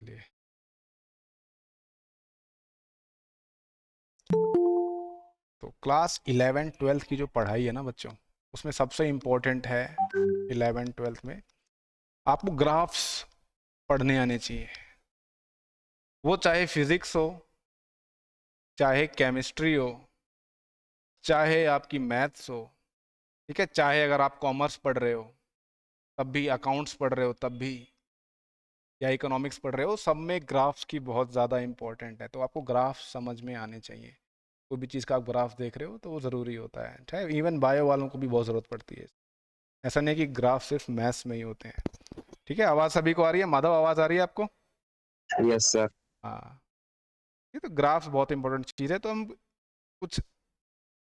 लिए। तो क्लास 11 12 की जो पढ़ाई है ना बच्चों, उसमें सबसे इम्पोर्टेंट है 11 12 में आपको ग्राफ्स पढ़ने आने चाहिए। वो चाहे फिजिक्स हो, चाहे केमिस्ट्री हो, चाहे आपकी मैथ्स हो, ठीक है, चाहे अगर आप कॉमर्स पढ़ रहे हो तब भी, अकाउंट्स पढ़ रहे हो तब भी, या इकोनॉमिक्स पढ़ रहे हो, सब में ग्राफ्स की बहुत ज़्यादा इंपॉर्टेंट है। तो आपको ग्राफ समझ में आने चाहिए। कोई भी चीज़ का आप ग्राफ देख रहे हो तो वो ज़रूरी होता है, चाहे इवन बायो वालों को भी बहुत ज़रूरत पड़ती है। ऐसा नहीं कि ग्राफ सिर्फ मैथ्स में ही होते हैं। ठीक है, आवाज़ सभी को आ रही है? माधव, आवाज़ आ रही है आपको? Yes sir. हाँ, ये तो ग्राफ्स बहुत इंपॉर्टेंट चीज़ है। तो हम कुछ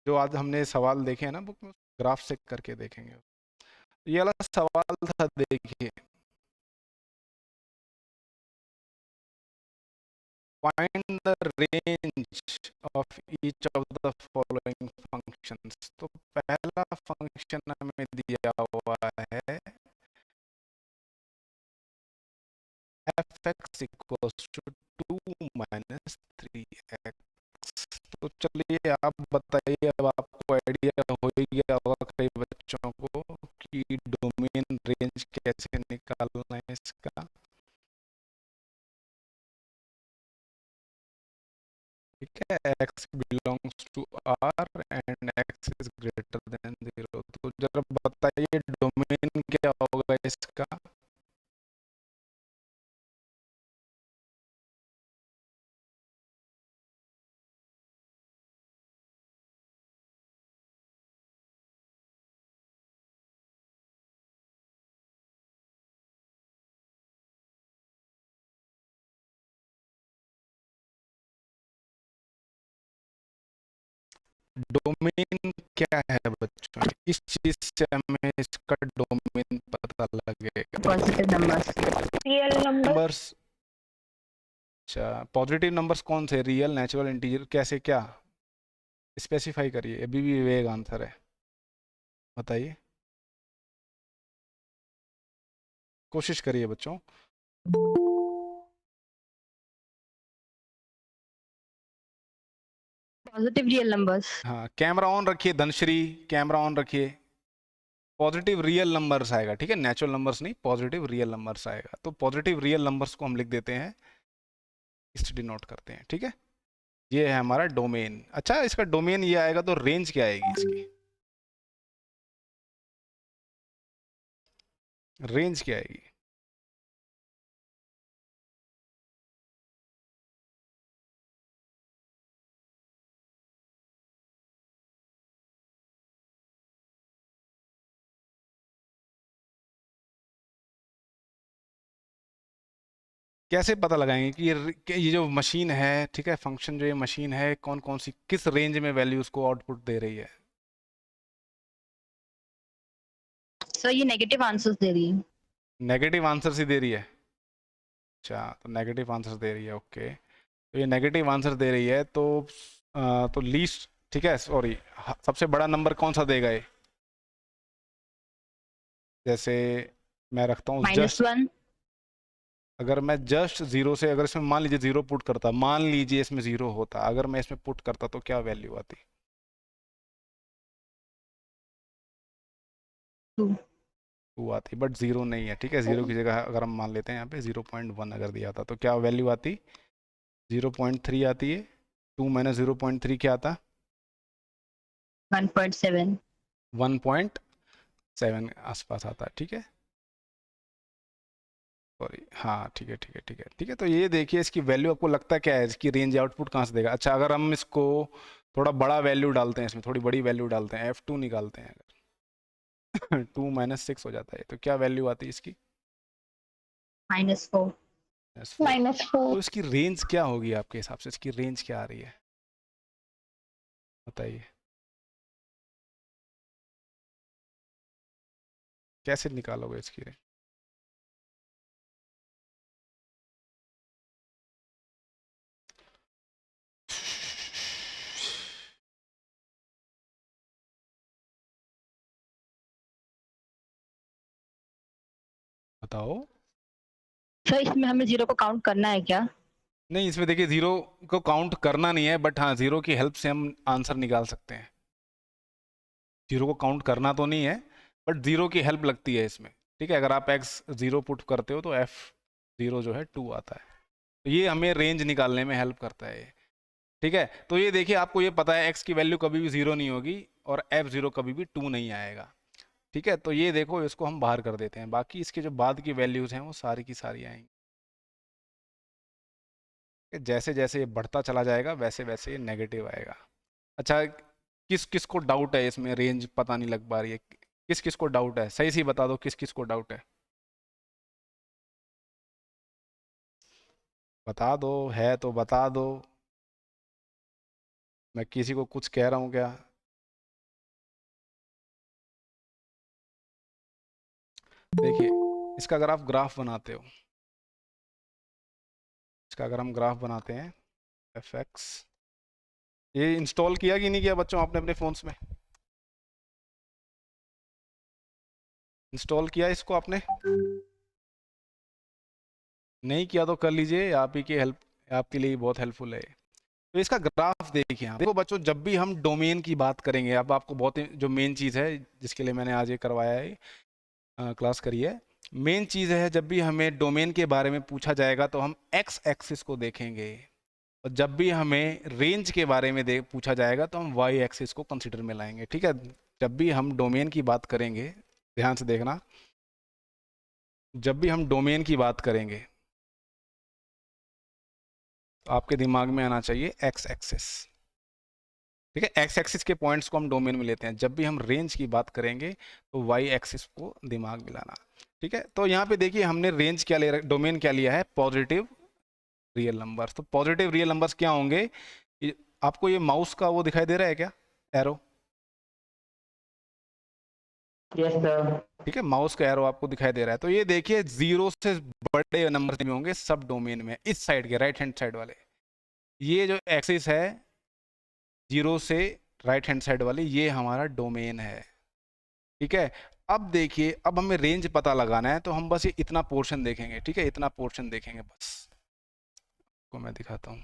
जो आज हमने सवाल देखे हैं ना बुक में, ग्राफ से करके देखेंगे। ये वाला सवाल था, देखिए, find the range of each of the following functions. तो पहला फंक्शन हमें दिया हुआ है F x equals to 2 - 3x। तो चलिए आप बताइए, अब आपको आइडिया हो ही गया होगा कई बच्चों को कि डोमेन रेंज कैसे निकालना है इसका। ठीक है, x belongs to r and x is greater than 0। तो जरा बताइए डोमेन क्या होगा इसका। डोमेन क्या है बच्चों, इस चीज से हमें इसका डोमेन पता लगेगा। Positive numbers, real number. Numbers, अच्छा, पॉजिटिव नंबर्स कौन से? रियल, नेचुरल, इंटीजर, कैसे, क्या? स्पेसिफाई करिए, अभी भी वेग आंसर है, बताइए, कोशिश करिए बच्चों। Positive real numbers. हाँ, कैमरा ऑन रखिए धनश्री, कैमरा ऑन रखिए। पॉजिटिव रियल नंबर्स आएगा, ठीक है, नेचुरल नंबर्स नहीं, पॉजिटिव रियल नंबर्स आएगा। तो पॉजिटिव रियल नंबर्स को हम लिख देते हैं, इस डिनोट करते हैं, ठीक है। ये है हमारा डोमेन। अच्छा, इसका डोमेन ये आएगा तो रेंज क्या आएगी इसकी? रेंज क्या आएगी? कैसे पता लगाएंगे कि ये जो मशीन है, ठीक है, फंक्शन जो ये मशीन है, कौन कौन सी किस रेंज में वैल्यूज को आउटपुट दे रही है? सर ये नेगेटिव आंसर्स दे रही है। नेगेटिव आंसर ही दे रही है? अच्छा, तो नेगेटिव आंसर दे रही है, ओके। तो ये नेगेटिव आंसर दे रही है तो तो लीस्ट, ठीक है, सॉरी, सबसे बड़ा नंबर कौन सा देगा ये? जैसे मैं रखता हूँ जस्ट, -1। अगर मैं जस्ट जीरो से, अगर इसमें मान लीजिए जीरो पुट करता, मान लीजिए इसमें जीरो होता, अगर मैं इसमें पुट करता तो क्या वैल्यू आती? 2। 2 आती, बट जीरो नहीं है, ठीक है। जीरो की जगह अगर हम मान लेते हैं यहाँ पे 0.1 अगर दिया था तो क्या वैल्यू आती? 0.3 आती है। 2 - 0.3 क्या आता? 1.7। 1.7 आसपास आता है, ठीक है, सॉरी, हाँ, ठीक है, ठीक है, ठीक है, ठीक है। तो ये देखिए, इसकी वैल्यू आपको लगता क्या है, इसकी रेंज आउटपुट कहाँ से देगा? अच्छा, अगर हम इसको थोड़ा बड़ा वैल्यू डालते हैं, इसमें थोड़ी बड़ी वैल्यू डालते हैं, F2 निकालते हैं अगर 2 - 6 हो जाता है, तो क्या वैल्यू आती है इसकी? -4। -4। -4। तो इसकी रेंज क्या होगी आपके हिसाब से? इसकी रेंज क्या आ रही है, बताइए, कैसे निकालोगे इसकी रेंज? बताओ। सर इसमें हमें 0 को काउंट करना है क्या? नहीं, इसमें देखिए जीरो को काउंट करना नहीं है, बट हाँ जीरो की हेल्प से हम आंसर निकाल सकते हैं। जीरो को काउंट करना तो नहीं है, बट जीरो की हेल्प लगती है इसमें। ठीक है, अगर आप एक्स जीरो पुट करते हो तो एफ जीरो जो है 2 आता है, तो ये हमें रेंज निकालने में हेल्प करता है ये। ठीक है, तो ये देखिए आपको ये पता है एक्स की वैल्यू कभी भी जीरो नहीं होगी और एफ जीरो कभी भी 2 नहीं आएगा। ठीक है, तो ये देखो इसको हम बाहर कर देते हैं, बाकी इसके जो बाद की वैल्यूज हैं वो सारी की सारी आएंगी। जैसे जैसे ये बढ़ता चला जाएगा वैसे वैसे ये नेगेटिव आएगा। अच्छा, किस किस को डाउट है इसमें, रेंज पता नहीं लग पा रही है, किस किस को डाउट है, सही सही बता दो किस किस को डाउट है, बता दो, है तो बता दो। मैं किसी को कुछ कह रहा हूँ क्या? देखिए, इसका अगर आप ग्राफ बनाते हो, इसका अगर हम ग्राफ बनाते हैं, एफ एक्स, ये इंस्टॉल किया कि नहीं किया बच्चों आपने अपने फ़ोन्स में? इंस्टॉल किया इसको आपने? नहीं किया तो कर लीजिए, आप ही की हेल्प, आपके लिए बहुत हेल्पफुल है। तो इसका ग्राफ देखिए, देखो बच्चों, जब भी हम डोमेन की बात करेंगे, अब आपको बहुत जो मेन चीज़ है जिसके लिए मैंने आज ये करवाया है, क्लास करी है, मेन चीज़ है जब भी हमें डोमेन के बारे में पूछा जाएगा तो हम एक्स एक्सिस को देखेंगे, और जब भी हमें रेंज के बारे में पूछा जाएगा तो हम वाई एक्सिस को कंसिडर में लाएंगे। ठीक है, जब भी हम डोमेन की बात करेंगे, ध्यान से देखना, जब भी हम डोमेन की बात करेंगे तो आपके दिमाग में आना चाहिए एक्स एक्सिस। ठीक है, एक्स एक्सिस के पॉइंट्स को हम डोमेन में लेते हैं, जब भी हम रेंज की बात करेंगे तो वाई एक्सिस को दिमाग में लाना। ठीक है, तो यहाँ पे देखिए हमने रेंज क्या ले, डोमेन क्या लिया है, पॉजिटिव रियल नंबर्स। तो पॉजिटिव रियल नंबर्स क्या होंगे? आपको ये माउस का वो दिखाई दे रहा है क्या, एरो? Yes sir. ठीक है, माउस का एरो आपको दिखाई दे रहा है, तो ये देखिए जीरो से बड़े नंबर में होंगे सब डोमेन में, इस साइड के राइट हैंड साइड वाले, ये जो एक्सिस है जीरो से राइट हैंड साइड वाली, ये हमारा डोमेन है। ठीक है, अब देखिए, अब हमें रेंज पता लगाना है तो हम बस ये इतना पोर्शन देखेंगे। ठीक है, इतना पोर्शन देखेंगे बस, को मैं दिखाता हूँ।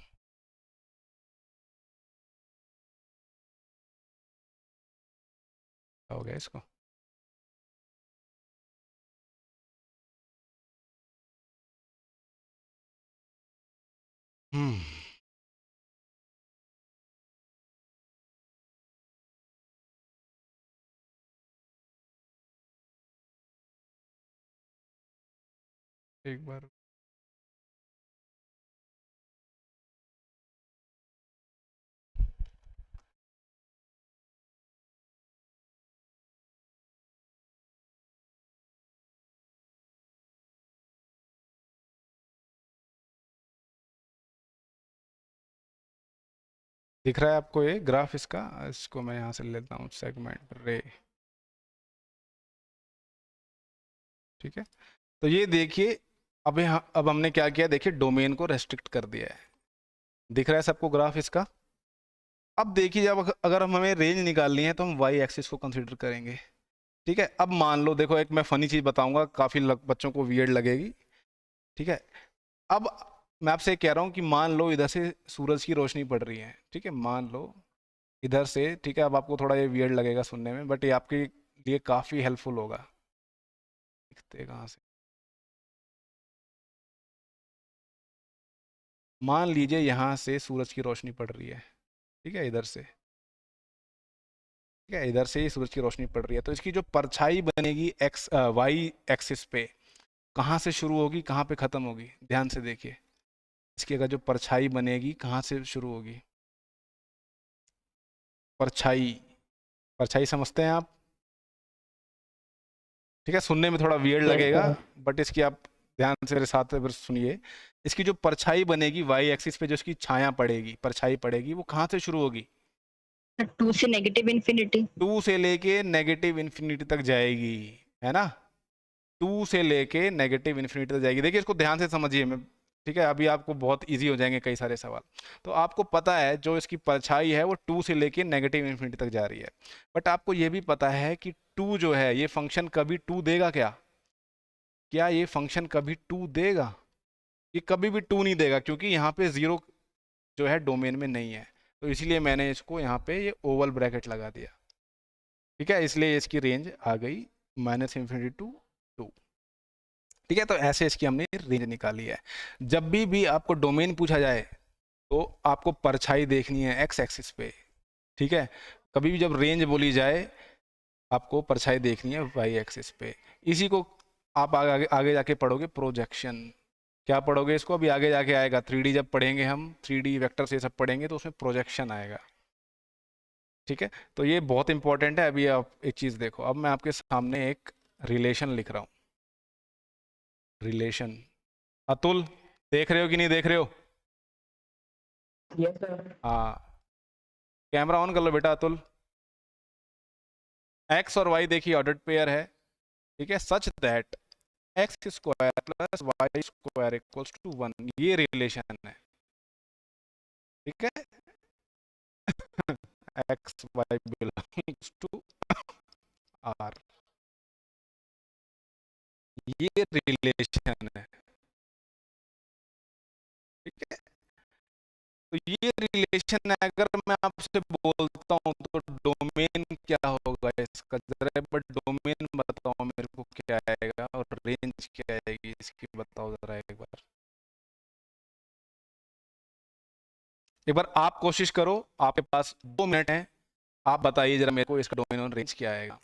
हो गया इसको, हम्म, एक बार दिख रहा है आपको ये ग्राफ इसका? इसको मैं यहाँ से लेता हूँ सेगमेंट रे। ठीक है, तो ये देखिए, अब यहाँ, अब हमने क्या किया, देखिए डोमेन को रेस्ट्रिक्ट कर दिया है, दिख रहा है सबको ग्राफ इसका? अब देखिए, जब अगर हम हमें रेंज निकालनी है तो हम वाई एक्सिस को कंसीडर करेंगे। ठीक है, अब मान लो, देखो एक मैं फनी चीज़ बताऊंगा, काफ़ी बच्चों को वियर्ड लगेगी। ठीक है, अब मैं आपसे कह रहा हूँ कि मान लो इधर से सूरज की रोशनी पड़ रही है। ठीक है, मान लो इधर से, ठीक है, अब आपको थोड़ा ये वियर्ड लगेगा सुनने में, बट ये आपके लिए काफ़ी हेल्पफुल होगा। दिखते कहाँ से, मान लीजिए यहाँ से सूरज की रोशनी पड़ रही है, ठीक है, इधर से, ठीक है, इधर से ही सूरज की रोशनी पड़ रही है, तो इसकी जो परछाई बनेगी एक्स वाई एक्सिस पे, कहाँ से शुरू होगी कहाँ पे ख़त्म होगी, ध्यान से देखिए, इसकी अगर जो परछाई बनेगी कहाँ से शुरू होगी, परछाई, परछाई समझते हैं आप? ठीक है, सुनने में थोड़ा वियर्ड लगेगा, बट इसकी आप ध्यान से मेरे साथ अगर सुनिए, इसकी जो परछाई बनेगी वाई एक्सिस पे, जो इसकी छाया पड़ेगी, परछाई पड़ेगी, वो कहाँ से शुरू होगी? 2 से नेगेटिव इन्फिनिटी। 2 से लेके नेगेटिव इन्फिनिटी तक जाएगी, है ना? 2 से लेके नेगेटिव इन्फिनिटी तक जाएगी। देखिए इसको ध्यान से समझिए, मैं, ठीक है, अभी आपको बहुत इजी हो जाएंगे कई सारे सवाल। तो आपको पता है जो इसकी परछाई है वो 2 से लेके नेगेटिव इन्फिनिटी तक जा रही है, बट आपको ये भी पता है कि 2 जो है, ये फंक्शन कभी 2 देगा क्या? क्या ये फंक्शन कभी 2 देगा? ये कभी भी 2 नहीं देगा क्योंकि यहाँ पे 0 जो है डोमेन में नहीं है, तो इसलिए मैंने इसको यहाँ पे ये ओवल ब्रैकेट लगा दिया। ठीक है, इसलिए इसकी रेंज आ गई -∞ टू 2। ठीक है, तो ऐसे इसकी हमने रेंज निकाली है। जब भी आपको डोमेन पूछा जाए तो आपको परछाई देखनी है एक्स एक्सिस पे। ठीक है, कभी भी जब रेंज बोली जाए आपको परछाई देखनी है वाई एक्सिस पे। इसी को आप आगे आगे जाके पढ़ोगे प्रोजेक्शन। क्या पढ़ोगे इसको, अभी आगे जाके आएगा 3D जब पढ़ेंगे हम, 3D वेक्टर से सब पढ़ेंगे तो उसमें प्रोजेक्शन आएगा। ठीक है, तो ये बहुत इंपॉर्टेंट है। अभी आप एक चीज़ देखो, अब मैं आपके सामने एक रिलेशन लिख रहा हूँ। रिलेशन, अतुल देख रहे हो कि नहीं देख रहे हो? Yes sir. हाँ, कैमरा ऑन कर लो बेटा अतुल। एक्स और वाई देखिए ऑर्डर्ड पेयर है। ठीक है, such that x square plus y square equals to 1, ये रिलेशन है। ठीक है, x y belongs to R, ये रिलेशन है। ठीक है, तो ये रिलेशन अगर मैं आपसे बोलता हूँ तो डोमेन क्या होगा इसका, जरा एक बार डोमेन बताओ मेरे को क्या आएगा और रेंज क्या आएगी इसकी, बताओ जरा एक बार आप कोशिश करो। आपके पास 2 मिनट हैं, आप बताइए जरा मेरे को इसका डोमेन और रेंज क्या आएगा।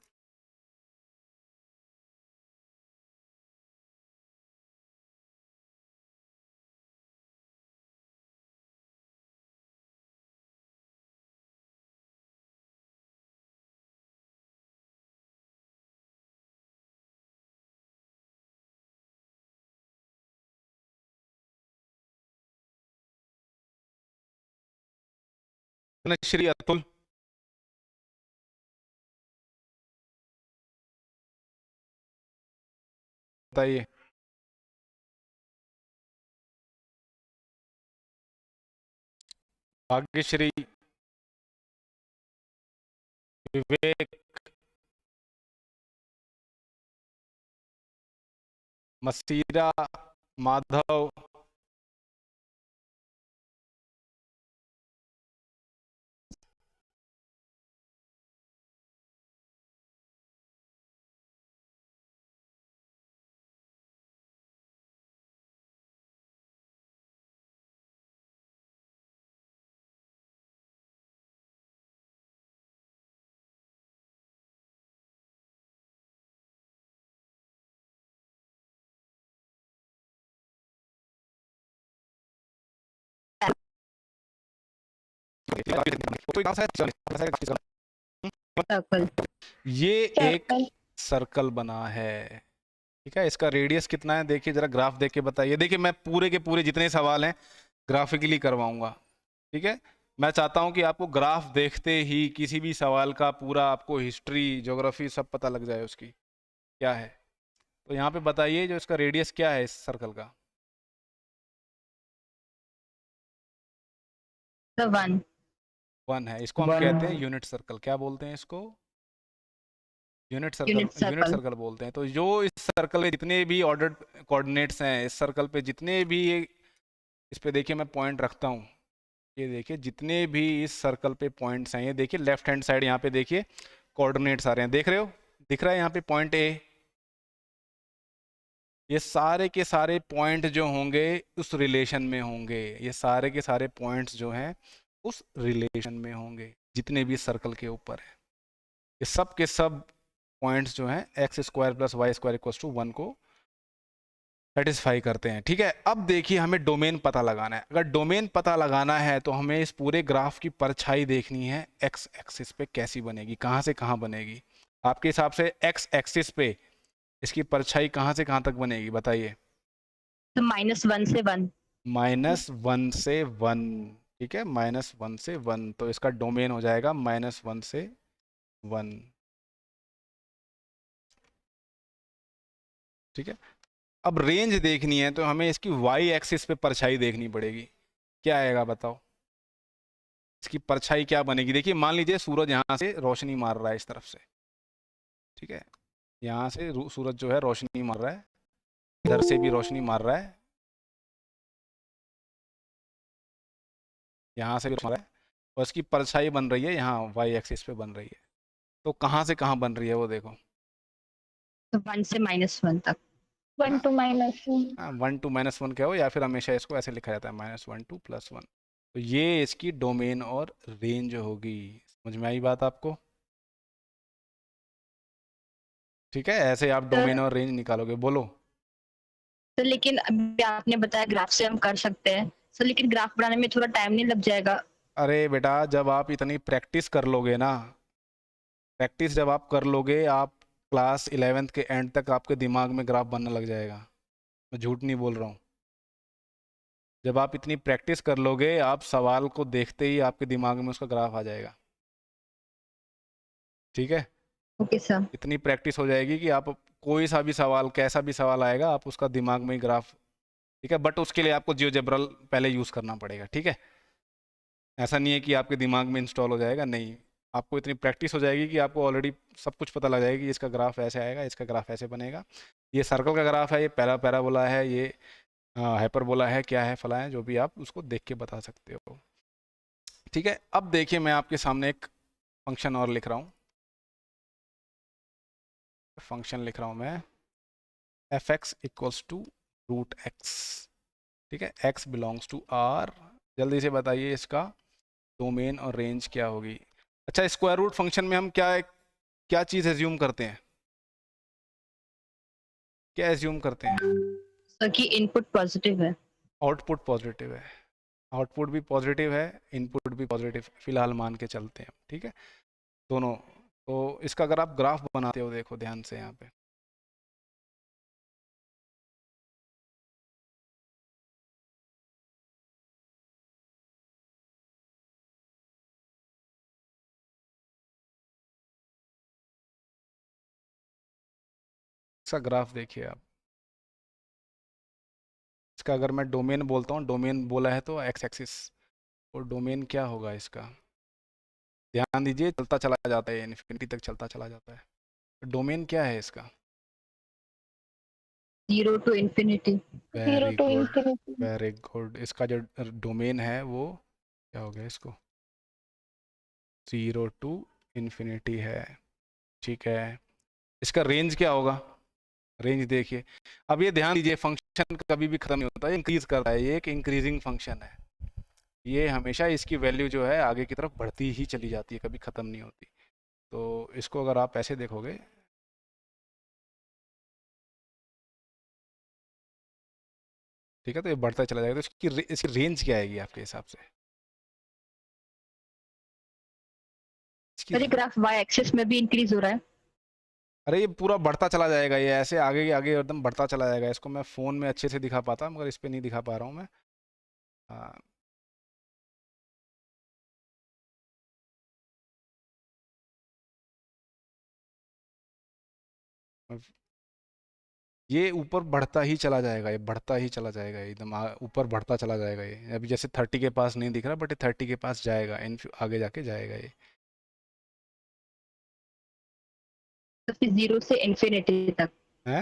श्री अतुल, बताइए। भाग्यश्री, विवेक, मसीरा, माधव, सर्कल। ये एक सर्कल बना है। ठीक है, इसका रेडियस कितना है देखिए जरा, ग्राफ देख के बताइए। देखिए मैं पूरे के पूरे जितने सवाल हैं ग्राफिकली करवाऊंगा। ठीक है, मैं चाहता हूं कि आपको ग्राफ देखते ही किसी भी सवाल का पूरा आपको हिस्ट्री ज्योग्राफी सब पता लग जाए उसकी क्या है। तो यहाँ पे बताइए जो इसका रेडियस क्या है इस सर्कल का। 1। 1 है, इसको हम कहते हैं यूनिट सर्कल। क्या बोलते हैं इसको? Unit circle. Unit unit circle. Circle बोलते हैं। तो जो इस सर्कल में जितने भी ऑर्डर्ड कोऑर्डिनेट्स हैं इस सर्कल पे, जितने भी इस पे देखिए मैं पॉइंट रखता हूँ, ये देखिए जितने भी इस सर्कल पे पॉइंट्स हैं, ये देखिए लेफ्ट हैंड साइड यहाँ पे देखिए कोऑर्डिनेट्स आ रहे हैं, देख रहे हो? दिख रहा है यहाँ पे पॉइंट ए। ये सारे के सारे पॉइंट जो होंगे उस रिलेशन में होंगे, ये सारे के सारे पॉइंट्स जो हैं उस रिलेशन में होंगे जितने भी सर्कल के ऊपर है। ये सब के सब पॉइंट्स जो हैं x square plus y square equals to 1 को सेटिस्फाई करते हैं। ठीक है, अब देखिए हमें डोमेन पता लगाना है। अगर डोमेन पता लगाना है तो हमें इस पूरे ग्राफ की परछाई देखनी है एक्स एक्सिस पे कैसी बनेगी, कहाँ से कहाँ बनेगी। आपके हिसाब से एक्स एक्सिस पे इसकी परछाई कहाँ से कहाँ तक बनेगी बताइए। तो -1 से 1। -1 से 1। ठीक है, -1 से 1, तो इसका डोमेन हो जाएगा -1 से 1। ठीक है, अब रेंज देखनी है तो हमें इसकी वाई एक्सिस पे परछाई देखनी पड़ेगी। क्या आएगा बताओ, इसकी परछाई क्या बनेगी? देखिए मान लीजिए सूरज यहाँ से रोशनी मार रहा है इस तरफ से। ठीक है, यहाँ से सूरज जो है रोशनी मार रहा है, इधर से भी रोशनी मार रहा है, यहाँ से भी है और इसकी परछाई बन रही है यहाँ वाई एक्सिस पे बन रही है। तो कहाँ से कहाँ बन रही है वो देखो, तो 1 से -1 तक। 1 to -1. 1 to -1 क्या हो, या फिर हमेशा इसको ऐसे लिखा जाता है -1 to +1। तो ये इसकी डोमेन और रेंज होगी। समझ में आई बात आपको? ठीक है, ऐसे आप डोमेन और रेंज निकालोगे। बोलो। तो लेकिन अभी आपने बताया ग्राफ से हम कर सकते हैं, तो लेकिन ग्राफ बनाने में थोड़ा टाइम नहीं लग जाएगा? अरे बेटा, जब आप इतनी प्रैक्टिस कर लोगे ना, प्रैक्टिस जब आप कर लोगे, आप क्लास 11th के एंड तक आपके दिमाग में ग्राफ बनने लग जाएगा। मैं झूठ नहीं बोल रहा हूँ। जब आप इतनी प्रैक्टिस कर लोगे, आप सवाल को देखते ही आपके दिमाग में उसका ग्राफ आ जाएगा। ठीक है, ओके सर। इतनी प्रैक्टिस हो जाएगी कि आप कोई सा भी सवाल, कैसा भी सवाल आएगा, आप उसका दिमाग में ही ग्राफ। ठीक है, बट उसके लिए आपको जियोजेब्रल पहले यूज़ करना पड़ेगा। ठीक है, ऐसा नहीं है कि आपके दिमाग में इंस्टॉल हो जाएगा, नहीं। आपको इतनी प्रैक्टिस हो जाएगी कि आपको ऑलरेडी सब कुछ पता लग जाएगा कि इसका ग्राफ ऐसे आएगा, इसका ग्राफ ऐसे बनेगा, ये सर्कल का ग्राफ है, ये पैराबोला है, ये हाइपरबोला है, क्या है, फला है, जो भी आप उसको देख के बता सकते हो। ठीक है, अब देखिए मैं आपके सामने एक फंक्शन और लिख रहा हूँ। फंक्शन लिख रहा हूँ मैं, f x equals to √x। ठीक है, x बिलोंग्स टू r। जल्दी से बताइए इसका डोमेन और रेंज क्या होगी। अच्छा, स्क्वायर रूट फंक्शन में हम क्या क्या चीज़ एज्यूम करते हैं, क्या एज्यूम करते हैं? सर की इनपुट पॉजिटिव है। आउटपुट पॉजिटिव है। आउटपुट भी पॉजिटिव है, इनपुट भी पॉजिटिव, फिलहाल मान के चलते हैं। ठीक है, दोनों। तो इसका अगर आप ग्राफ बनाते हो, देखो ध्यान से यहाँ पे, इसका ग्राफ देखिए आप। इसका अगर मैं डोमेन बोलता हूँ, डोमेन बोला है तो एक्स एक्सिस, और डोमेन क्या होगा इसका, ध्यान दीजिए, चलता चला जाता है, इन्फिनिटी तक चलता चला जाता है। डोमेन क्या है इसका? 0 to infinity। 0 very to good, infinity. Very good. इसका जो डोमेन है वो क्या हो गया, इसको 0 to इन्फिनिटी है। ठीक है, इसका रेंज क्या होगा? रेंज देखिए, अब ये ध्यान दीजिए, फंक्शन कभी भी खत्म नहीं होता है, इंक्रीज करता है, ये एक इंक्रीजिंग फंक्शन है। ये हमेशा इसकी वैल्यू जो है आगे की तरफ बढ़ती ही चली जाती है, कभी ख़त्म नहीं होती। तो इसको अगर आप ऐसे देखोगे, ठीक है, तो ये बढ़ता चला जाएगा। तो इसकी रेंज क्या आएगी आपके हिसाब से? इसकी सर ये ग्राफ वाई एक्सिस में भी इंक्रीज हो रहा है। अरे ये पूरा बढ़ता चला जाएगा, ये ऐसे आगे आगे एकदम बढ़ता चला जाएगा। इसको मैं फ़ोन में अच्छे से दिखा पाता, मगर इस पे नहीं दिखा पा रहा हूँ मैं। हाँ, ये ऊपर बढ़ता ही चला जाएगा, ये बढ़ता ही चला जाएगा, एकदम ऊपर बढ़ता चला जाएगा। ये अभी जैसे 30 के पास नहीं दिख रहा, बट ये 30 के पास जाएगा, इन आगे जाके जाएगा ये। तो फिर 0 से इन्फिनिटी तक। है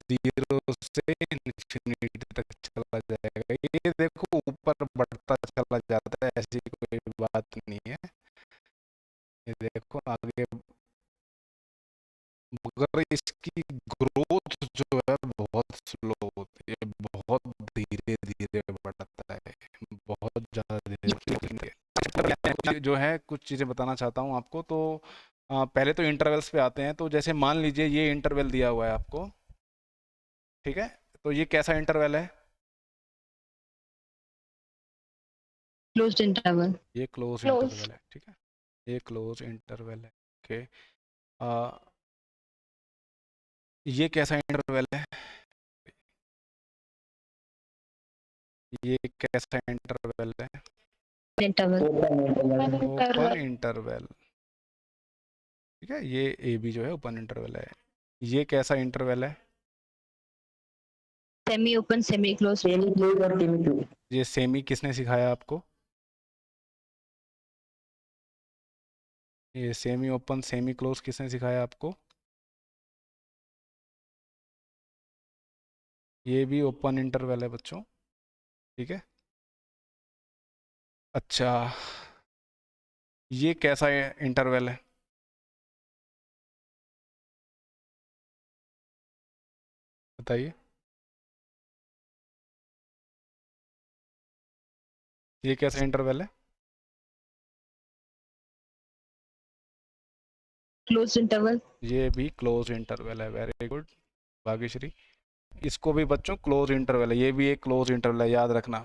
0 से इन्फिनिटी तक चला जाएगा। ये देखो ऊपर बढ़ता चला जाता है, ऐसी कोई बात नहीं है। ये देखो आगे, मगर इसकी ग्रोथ जो है बहुत स्लो होती है, बहुत धीरे धीरे बढ़ता है, बहुत ज़्यादा धीरे धीरे। जो है कुछ चीज़ें बताना चाहता हूँ आपको। तो पहले तो इंटरवल्स पे आते हैं। तो जैसे मान लीजिए ये इंटरवल दिया हुआ है आपको, ठीक है, तो ये कैसा इंटरवल है? Closed interval. ये क्लोज Close. इंटरवल है। ठीक है, ये क्लोज इंटरवल है। ओके, ये कैसा इंटरवल है? ये कैसा इंटरवल है? Interval. Open open interval. Interval. ठीक है, ये ए बी जो है ओपन इंटरवल है। ये कैसा इंटरवल है? Semi open semi close. Semi close और semi close. ये सेमी किसने सिखाया आपको? ये सेमी ओपन सेमी क्लोज किसने सिखाया आपको? ये भी ओपन इंटरवल है बच्चों। ठीक है, अच्छा, ये कैसा इंटरवल है? बताइए, ये कैसा इंटरवल है? Close interval. ये भी क्लोज इंटरवल है। Very good Bhagyashree. इसको भी बच्चों क्लोज इंटरवल है, ये भी एक क्लोज इंटरवल है, याद रखना,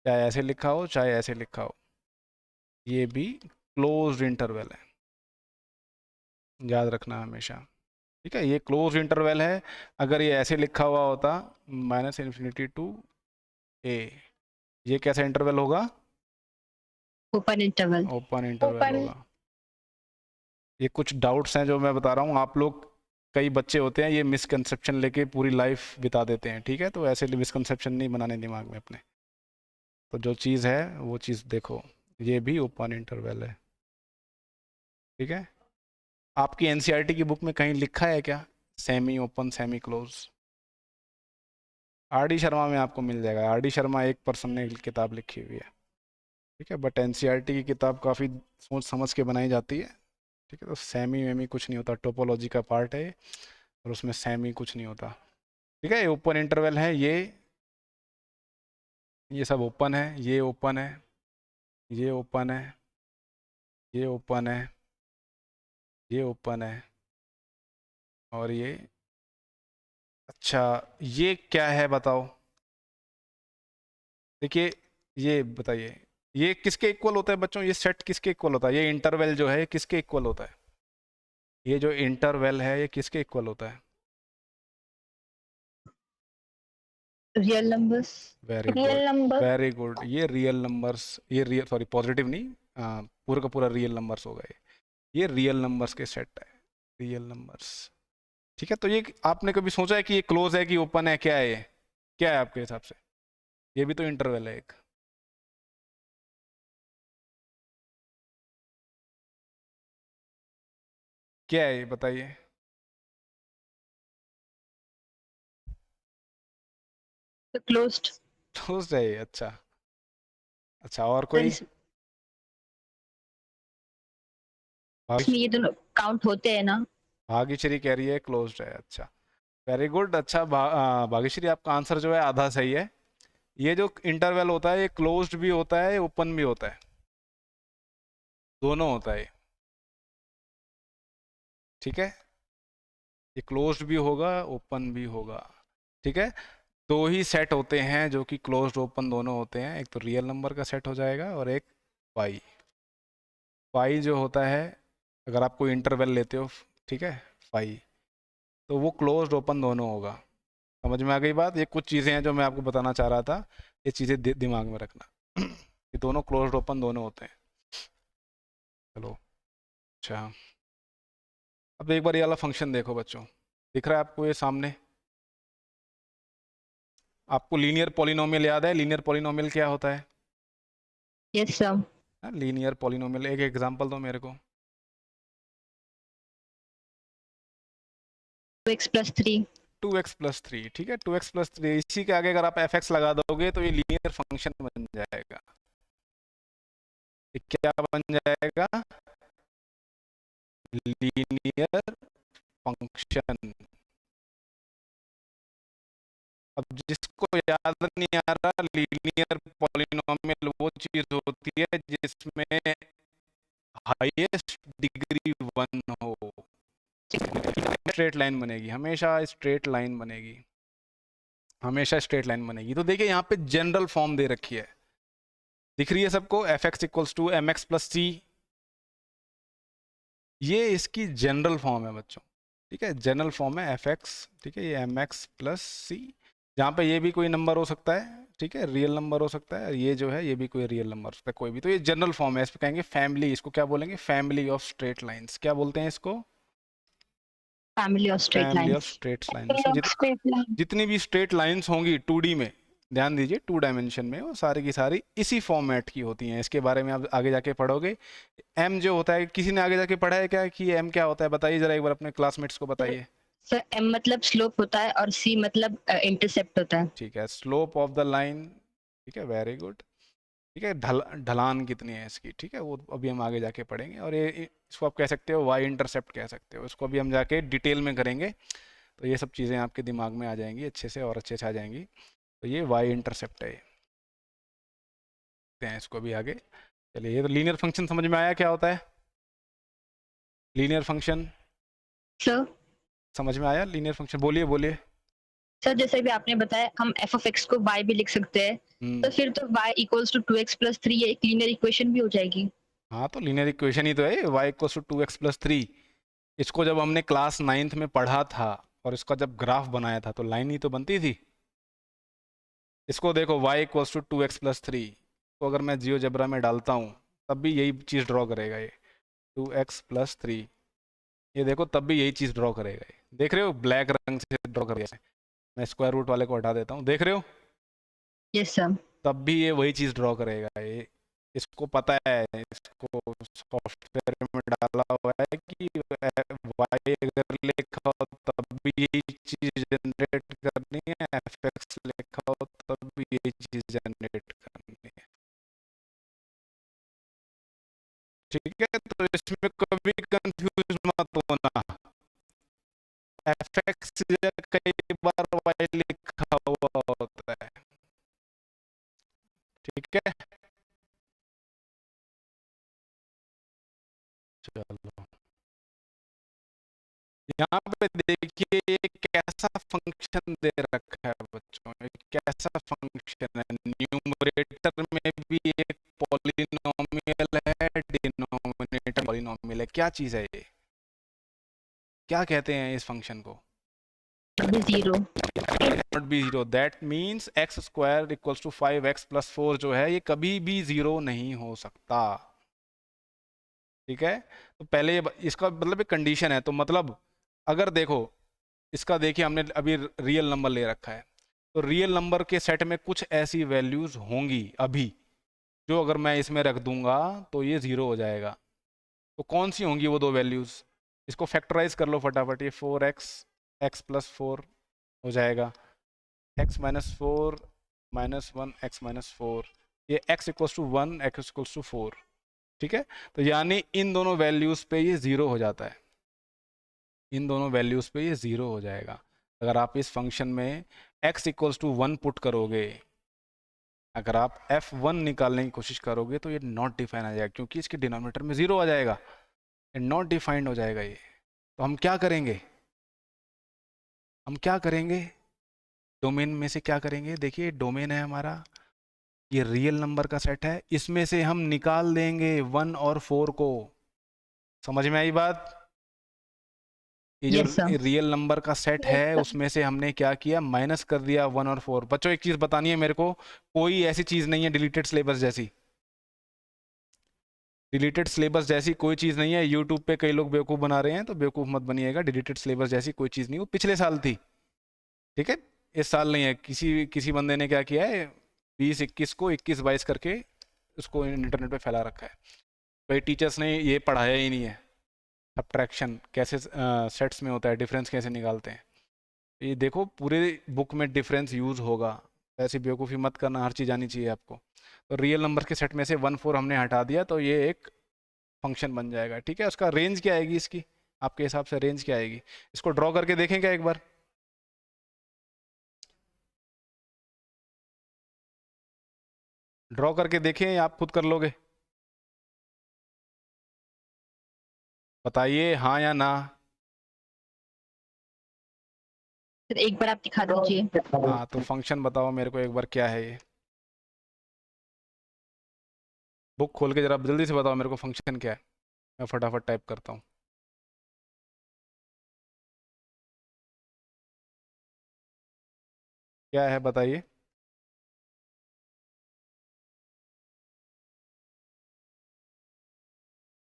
चाहे ऐसे लिखा हो चाहे ऐसे लिखा हो, ये भी क्लोज इंटरवल है, याद रखना हमेशा। ठीक है, ये क्लोज इंटरवल है। अगर ये ऐसे लिखा हुआ होता -∞ टू a, ये कैसा इंटरवल होगा? Open interval. Open interval open. होगा। ये कुछ डाउट्स हैं जो मैं बता रहा हूँ, आप लोग, कई बच्चे होते हैं ये मिसकंसेप्शन लेके पूरी लाइफ बिता देते हैं, ठीक है, तो ऐसे मिसकंसेप्शन नहीं बनाने दिमाग में अपने। तो जो चीज़ है वो चीज़ देखो, ये भी ओपन इंटरवल है। ठीक है, आपकी एनसीईआरटी की बुक में कहीं लिखा है क्या semi open semi close? R D Sharma में आपको मिल जाएगा, आर डी शर्मा एक पर्सन ने किताब लिखी हुई है। ठीक है, बट एनसीईआरटी की किताब काफ़ी सोच समझ के बनाई जाती है। ठीक है, तो सेमी वेमी कुछ नहीं होता, टोपोलॉजी का पार्ट है ये, और उसमें सेमी कुछ नहीं होता। ठीक है, ये ओपन इंटरवल है, ये सब ओपन है, ये ओपन है, ये ओपन है, ये ओपन है, ये ओपन है, और ये, अच्छा ये क्या है बताओ? देखिए, ये बताइए, ये किसके इक्वल होता है बच्चों? ये सेट किसके इक्वल होता है? ये इंटरवल जो है ये किसके इक्वल होता है? ये जो इंटरवल है ये किसके इक्वल होता है? Real numbers. Very real good, number. Very good, ये रियल नंबर्स, ये रियल, सॉरी पॉजिटिव नहीं, पूरा का पूरा रियल नंबर्स होगा ये रियल नंबर्स के सेट है, रियल नंबर्स। ठीक है, तो ये आपने कभी सोचा है कि ये क्लोज है कि ओपन है? क्या है ये, क्या है आपके हिसाब से? ये भी तो इंटरवल है एक। क्या है ये बताइए? क्लोज्ड। क्लोज है ये, अच्छा। अच्छा, और कोई? इसमें ये दोनों काउंट होते हैं ना। भाग्यश्री कह रही है क्लोज्ड है, अच्छा, वेरी गुड। अच्छा भाग्यश्री, आपका आंसर जो है आधा सही है। ये जो इंटरवल होता है ये क्लोज्ड भी होता है, ओपन भी होता है, दोनों होता है। ठीक है, ये क्लोज्ड भी होगा, ओपन भी होगा। ठीक है, दो ही सेट होते हैं जो कि क्लोज्ड ओपन दोनों होते हैं, एक तो रियल नंबर का सेट हो जाएगा और एक पाई। पाई जो होता है, अगर आप कोई इंटरवल लेते हो, ठीक है, पाई, तो वो क्लोज्ड ओपन दोनों होगा। समझ में आ गई बात? ये कुछ चीज़ें हैं जो मैं आपको बताना चाह रहा था, ये चीज़ें दिमाग में रखना। ये दोनों क्लोज्ड ओपन दोनों होते हैं। चलो, अच्छा, अब एक बार ये वाला फंक्शन देखो बच्चों, दिख रहा है आपको ये सामने? आपको लीनियर पॉलिनोमियल याद है? लीनियर पॉलिनोमियल क्या होता है? Yes sir. लीनियर पॉलिनोमियल, एक एग्जांपल दो मेरे को। 2x+3। 2x+3, ठीक है, 2x+3, इसी के आगे अगर आप fx लगा दोगे तो ये लीनियर फंक्शन बन जाएगा। ये क्या बन जाएगा? Linear function. अब जिसको याद नहीं आ रहा, लीनियर पॉलिनोमियल वो चीज होती है जिसमें हाईएस्ट डिग्री 1 हो। स्ट्रेट लाइन बनेगी, हमेशा स्ट्रेट लाइन बनेगी, हमेशा स्ट्रेट लाइन बनेगी। तो देखिए यहाँ पे जनरल फॉर्म दे रखी है, दिख रही है सबको? fx equals to mx plus c, ये इसकी जनरल फॉर्म है बच्चों। ठीक है, जनरल फॉर्म है fx, ठीक है, ये mx प्लस c, जहाँ पे ये भी कोई नंबर हो सकता है, ठीक है, रियल नंबर हो सकता है, ये जो है ये भी कोई रियल नंबर हो सकता है, कोई भी। तो ये जनरल फॉर्म है, इस पे कहेंगे फैमिली, इसको क्या बोलेंगे? Family of straight lines. क्या बोलते हैं इसको? Family of straight family of lines. Straight lines. Straight line. जितनी भी स्ट्रेट लाइंस होंगी 2D में, ध्यान दीजिए 2 डायमेंशन में, वो सारी की सारी इसी फॉर्मेट की होती हैं। इसके बारे में आप आगे जाके पढ़ोगे। एम जो होता है, किसी ने आगे जाके पढ़ा है क्या कि एम क्या होता है? बताइए जरा एक बार अपने क्लासमेट्स को बताइए। सर m मतलब स्लोप होता है और c मतलब इंटरसेप्ट होता है। ठीक है, स्लोप ऑफ द लाइन, ठीक है, वेरी गुड। ठीक है, ढलान कितनी है इसकी, ठीक है, वो अभी हम आगे जाके पढ़ेंगे। और ये इसको आप कह सकते हो वाई इंटरसेप्ट कह सकते हो, इसको अभी हम जाके डिटेल में करेंगे, तो ये सब चीज़ें आपके दिमाग में आ जाएंगी अच्छे से, और अच्छे से आ जाएंगी। तो ये वाई इंटरसेप्ट है, देखते हैं इसको भी आगे। चलिए, ये तो लीनियर फंक्शन समझ में आया क्या होता है, लीनियर फंक्शन सर समझ में आया, लीनियर फंक्शन बोलिए बोलिए। सर जैसे भी आपने बताया हम एफ ऑफ एक्स को वाई भी लिख सकते हैं, तो फिर तो y equals to 2x plus 3 ये एक लीनियर इक्वेशन भी हो जाएगी। हाँ, तो लीनियर इक्वेशन ही तो है y equals to 2x plus 3। इसको जब हमने क्लास 9th में पढ़ा था और इसका जब ग्राफ बनाया था तो लाइन ही तो बनती थी। इसको देखो y equals to 2x plus 3, तो अगर मैं जियोजेब्रा में डालता हूँ तब भी यही चीज़ ड्रॉ करेगा ये 2x प्लस 3। ये देखो तब भी यही चीज़ ड्रॉ करेगा ये, देख रहे हो, ब्लैक रंग से ड्रॉ कर दिया। मैं स्क्वायर रूट वाले को हटा देता हूँ, देख रहे हो, यस सर। तब भी ये वही चीज़ ड्रॉ करेगा ये। इसको पता है, इसको सॉफ्टवेयर में डाला हुआ है कि वाई अगर लिखा हो तब भी यही चीज़ जनरेट करनी है, एफ एक्स लिखा हो तब भी यही चीज़ जनरेट करनी है। ठीक है, तो इसमें कभी कंफ्यूज मत होना, एफ एक्स कई बार वाई लिखा हुआ होता है। ठीक है, चलो यहाँ पे देखिए ये कैसा फंक्शन दे रखा है बच्चों, एक कैसा फंक्शन है, न्यूमरेटर में भी एक पॉलिनोमियल है, डिनोमिनेटर पॉलिनोमियल है। क्या चीज़ है ये, क्या कहते हैं इस फंक्शन को, zero. Not be zero, that means x square equals to 5x plus 4 जो है ये कभी भी जीरो नहीं हो सकता। ठीक है, तो पहले ये इसका मतलब एक कंडीशन है, तो मतलब अगर देखो इसका, देखिए हमने अभी रियल नंबर ले रखा है, तो रियल नंबर के सेट में कुछ ऐसी वैल्यूज होंगी अभी जो अगर मैं इसमें रख दूंगा तो ये ज़ीरो हो जाएगा। तो कौन सी होंगी वो दो वैल्यूज़, इसको फैक्टराइज कर लो फटाफट, ये 4x x प्लस 4 हो जाएगा, x minus 4 minus 1 x minus 4, ये x equals to 1 x equals to 4। ठीक है, तो यानी इन दोनों वैल्यूज़ पे ये ज़ीरो हो जाता है, इन दोनों वैल्यूज़ पे ये ज़ीरो हो जाएगा। अगर आप इस फंक्शन में x इक्वल्स टू 1 पुट करोगे, अगर आप f1 निकालने की कोशिश करोगे तो ये नॉट डिफाइन आ जाएगा, क्योंकि इसके डिनोमिनेटर में ज़ीरो आ जाएगा, ये नॉट डिफाइंड हो जाएगा ये। तो हम क्या करेंगे, हम क्या करेंगे, डोमेन में से क्या करेंगे, देखिए डोमेन है हमारा, ये रियल नंबर का सेट है, इसमें से हम निकाल देंगे 1 और 4 को। समझ में आई बात, ये जो यस सर। रियल नंबर का सेट है उसमें से हमने क्या किया, माइनस कर दिया 1 और 4। बच्चों एक चीज़ बतानी है मेरे को, कोई ऐसी चीज़ नहीं है डिलीटेड सिलेबस जैसी, डिलीटेड सिलेबस जैसी कोई चीज़ नहीं है। यूट्यूब पे कई लोग बेवकूफ़ बना रहे हैं, तो बेवकूफ़ मत बनिएगा, डिलीटेड सिलेबस जैसी कोई चीज़ नहीं, वो पिछले साल थी। ठीक है, इस साल नहीं है। किसी किसी बंदे ने क्या किया है, 20-21 को 21-22 करके उसको इंटरनेट पे फैला रखा है। कई टीचर्स ने ये पढ़ाया ही नहीं है, सब्ट्रैक्शन कैसे सेट्स में होता है, डिफरेंस कैसे निकालते हैं। ये देखो पूरे बुक में डिफरेंस यूज़ होगा, ऐसी बेवकूफ़ी मत करना, हर चीज़ आनी चाहिए आपको। तो रियल नंबर के सेट में से 1-4 हमने हटा दिया, तो ये एक फंक्शन बन जाएगा। ठीक है, उसका रेंज क्या आएगी, इसकी आपके हिसाब से रेंज क्या आएगी, इसको ड्रॉ करके देखें क्या एक बार, ड्रॉ करके देखें या आप खुद कर लोगे, बताइए हाँ या ना। सर एक बार आप दिखा दीजिए। हाँ, तो फंक्शन बताओ मेरे को एक बार क्या है ये, बुक खोल के जरा जल्दी से बताओ मेरे को फंक्शन क्या है, मैं फटाफट टाइप करता हूँ। क्या है बताइए,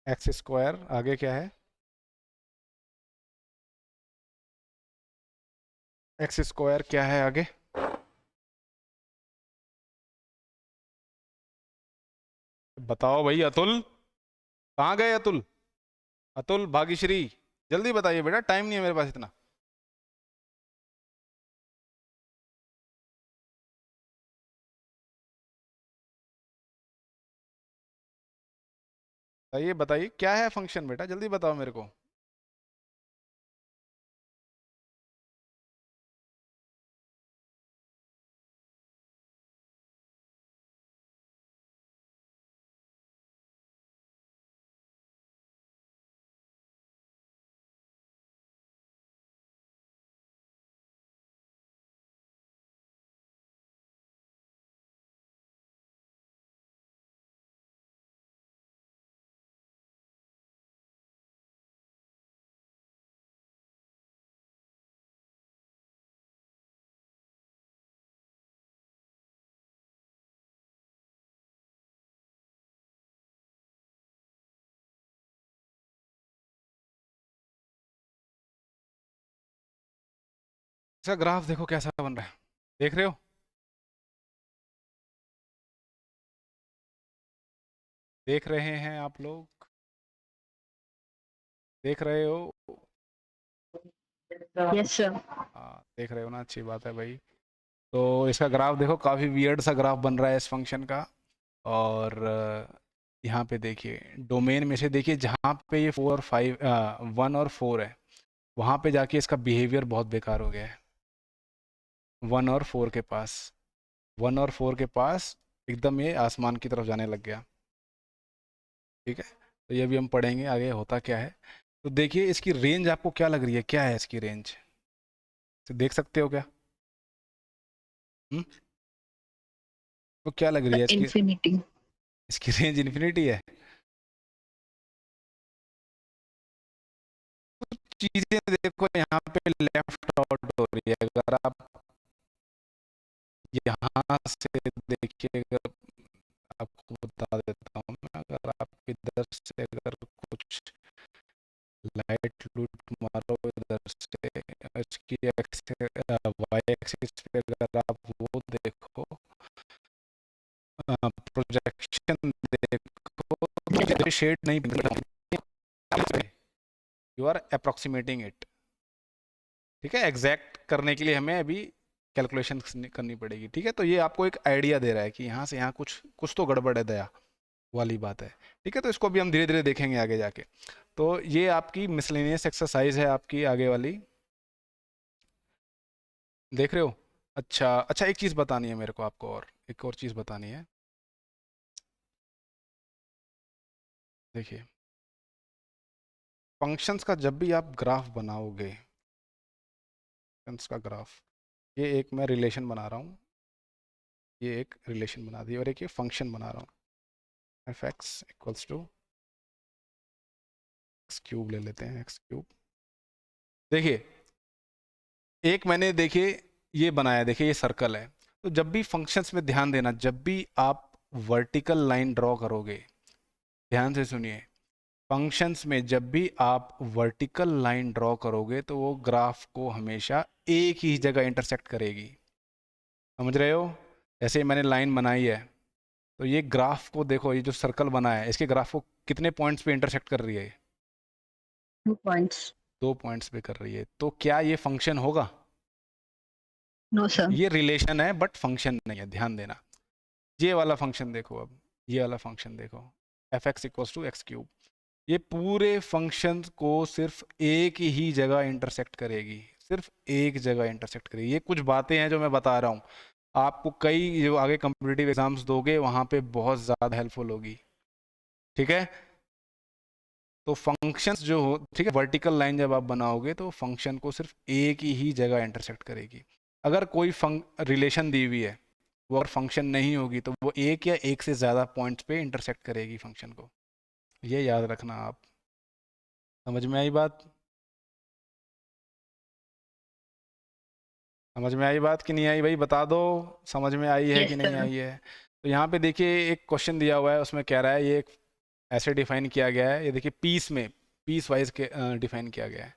एक्स स्क्वायर, आगे क्या है, एक्स स्क्वायर क्या है आगे, बताओ भाई। अतुल, कहाँ गए अतुल, अतुल भाग्यश्री, जल्दी बताइए बेटा, टाइम नहीं है मेरे पास इतना। बताइए बताइए क्या है फंक्शन बेटा, जल्दी बताओ मेरे को। इसका ग्राफ देखो कैसा बन रहा है, देख रहे हो? देख रहे हैं आप लोग? देख रहे हो? Yes sir. हाँ देख रहे हो ना, अच्छी बात है भाई। तो इसका ग्राफ देखो, काफ़ी वियर्ड सा ग्राफ बन रहा है इस फंक्शन का। और यहाँ पे देखिए डोमेन में से देखिए, जहाँ पे ये 1 और 4 है, वहाँ पे जाके इसका बिहेवियर बहुत बेकार हो गया है। 1 और 4 के पास, 1 और 4 के पास एकदम ये आसमान की तरफ जाने लग गया। ठीक है, तो ये भी हम पढ़ेंगे आगे होता क्या है। तो देखिए इसकी रेंज आपको क्या लग रही है, क्या है इसकी रेंज, तो देख सकते हो क्या? हम्म, तो क्या लग रही है इसकी? इंफिनिटी। इसकी रेंज इन्फिनिटी है। चीजें देखो यहाँ पे लेफ्ट आउट हो रही है। अगर आप यहाँ से देखिए, अगर आपको बता देता हूँ मैं, अगर आप इधर से अगर कुछ लाइट लूट मारो इधर से, इसकी वाई एक्सिस पे अगर आप वो देखो, प्रोजेक्शन देखो, तो शेड नहीं बन रहा, यू आर अप्रोक्सीमेटिंग इट। ठीक है, एग्जैक्ट करने के लिए हमें अभी कैलकुलेशन करनी पड़ेगी। ठीक है, तो ये आपको एक आइडिया दे रहा है कि यहाँ से यहाँ कुछ कुछ तो गड़बड़ है, दया वाली बात है। ठीक है, तो इसको भी हम धीरे धीरे देखेंगे आगे जाके। तो ये आपकी मिसलेनियस एक्सरसाइज है आपकी आगे वाली, देख रहे हो? अच्छा अच्छा, एक चीज़ बतानी है मेरे को आपको, और एक और चीज़ बतानी है। देखिए फंक्शंस का जब भी आप ग्राफ बनाओगे, फंक्शंस का ग्राफ, ये एक मैं रिलेशन बना रहा हूँ, ये एक रिलेशन बना दी, और एक ये फंक्शन बना रहा हूँ, f x equals to x cube ले लेते हैं, एक्स क्यूब। देखिए एक मैंने देखिए ये बनाया, देखिए ये सर्कल है। तो जब भी फंक्शंस में ध्यान देना, जब भी आप वर्टिकल लाइन ड्रॉ करोगे, ध्यान से सुनिए, फंक्शंस में जब भी आप वर्टिकल लाइन ड्रॉ करोगे तो वो ग्राफ को हमेशा एक ही जगह इंटरसेक्ट करेगी। समझ रहे हो? जैसे मैंने लाइन बनाई है, तो ये ग्राफ को देखो, ये जो सर्कल बना है इसके ग्राफ को कितने पॉइंट्स पे इंटरसेक्ट कर रही है? 2 पॉइंट्स। 2 पॉइंट्स पे कर रही है। तो क्या ये फंक्शन होगा? No sir. ये रिलेशन है बट फंक्शन नहीं है, ध्यान देना। ये वाला फंक्शन देखो, अब ये वाला फंक्शन देखो, f x equals to x cube, ये पूरे फंक्शन को सिर्फ एक ही जगह इंटरसेक्ट करेगी, सिर्फ एक जगह इंटरसेक्ट करेगी। ये कुछ बातें हैं जो मैं बता रहा हूँ, आपको कई जो आगे कम्पिटिटिव एग्जाम्स दोगे वहाँ पे बहुत ज़्यादा हेल्पफुल होगी। ठीक है, तो फंक्शंस जो हो, ठीक है, वर्टिकल लाइन जब आप बनाओगे तो फंक्शन को सिर्फ एक ही जगह इंटरसेक्ट करेगी। अगर कोई रिलेशन दी हुई है, वो अगर फंक्शन नहीं होगी तो वो एक या एक से ज़्यादा पॉइंट्स पे इंटरसेक्ट करेगी फंक्शन को। ये याद रखना आप। समझ में आई बात? समझ में आई बात कि नहीं आई भाई, बता दो, समझ में आई है कि यस नहीं सर। आई है? तो यहाँ पे देखिए एक क्वेश्चन दिया हुआ है, उसमें कह रहा है, ये एक ऐसे डिफाइन किया गया है, ये देखिए पीस में, पीस वाइज के डिफाइन किया गया है,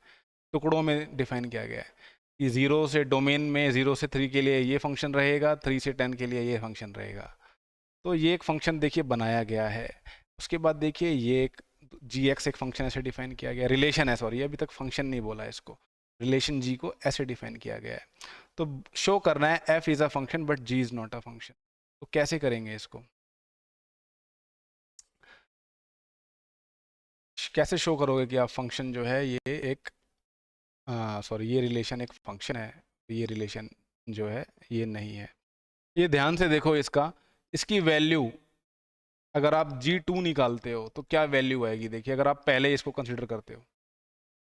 टुकड़ों में डिफाइन किया गया है कि 0 से डोमेन में 0 से 3 के लिए ये फंक्शन रहेगा, 3 से 10 के लिए ये फंक्शन रहेगा। तो ये एक फंक्शन देखिए बनाया गया है। उसके बाद देखिए ये एक जी एक्स एक फंक्शन ऐसे डिफाइन किया गया, रिलेशन है, सॉरी अभी तक फंक्शन नहीं बोला है इसको, रिलेशन जी को ऐसे डिफाइन किया गया है। तो शो करना है f is a function but g is not a function. तो कैसे करेंगे इसको? कैसे शो करोगे कि आप फंक्शन जो है ये एक सॉरी ये रिलेशन एक फंक्शन है, ये रिलेशन जो है ये नहीं है। ये ध्यान से देखो इसकी वैल्यू अगर आप G2 निकालते हो तो क्या वैल्यू आएगी, देखिए अगर आप पहले इसको कंसिडर करते हो,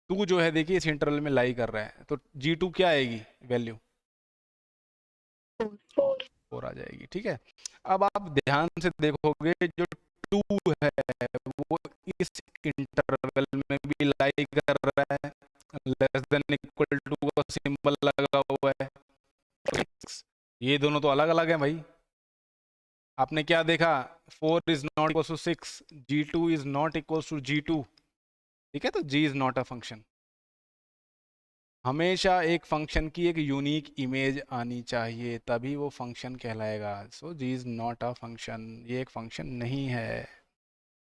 2 जो है देखिए इस इंटरवल में लाई कर रहा है, तो G2 क्या आएगी वैल्यू, 4 आ जाएगी। ठीक है, अब आप ध्यान से देखोगे जो 2 है वो इस इंटरवल में भी लाई कर रहा है, लेस देन इक्वल टू का सिंबल लगा हुआ है। ये दोनों तो अलग अलग हैं भाई। आपने क्या देखा, 4 is not equal to 6, G2 is not equal to G2। ठीक है, तो G is not a function. हमेशा एक फंक्शन की एक यूनिक इमेज आनी चाहिए तभी वो फंक्शन कहलाएगा। So G is not a function, ये एक फंक्शन नहीं है।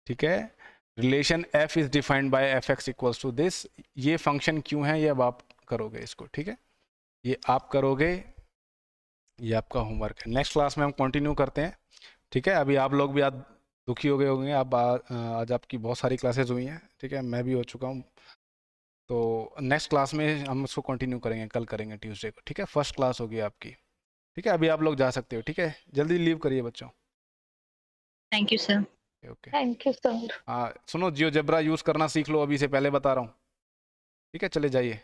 ठीक है, relation f is defined by fx equals to this. ये फंक्शन क्यों है ये अब आप करोगे इसको। ठीक है, ये आप करोगे, ये आपका होमवर्क है। नेक्स्ट क्लास में हम कंटिन्यू करते हैं। ठीक है, अभी आप लोग भी आज दुखी हो गए होंगे, अब आज आपकी बहुत सारी क्लासेस हुई हैं। ठीक है, मैं भी हो चुका हूँ। तो नेक्स्ट क्लास में हम उसको कंटिन्यू करेंगे, कल करेंगे ट्यूसडे को। ठीक है, फर्स्ट क्लास होगी आपकी। ठीक है, अभी आप लोग जा सकते हो। ठीक है, जल्दी लीव करिए बच्चों। Thank you sir. Okay, thank you sir. हाँ सुनो, जियोजेब्रा यूज़ करना सीख लो, अभी से पहले बता रहा हूँ। ठीक है, चले जाइए।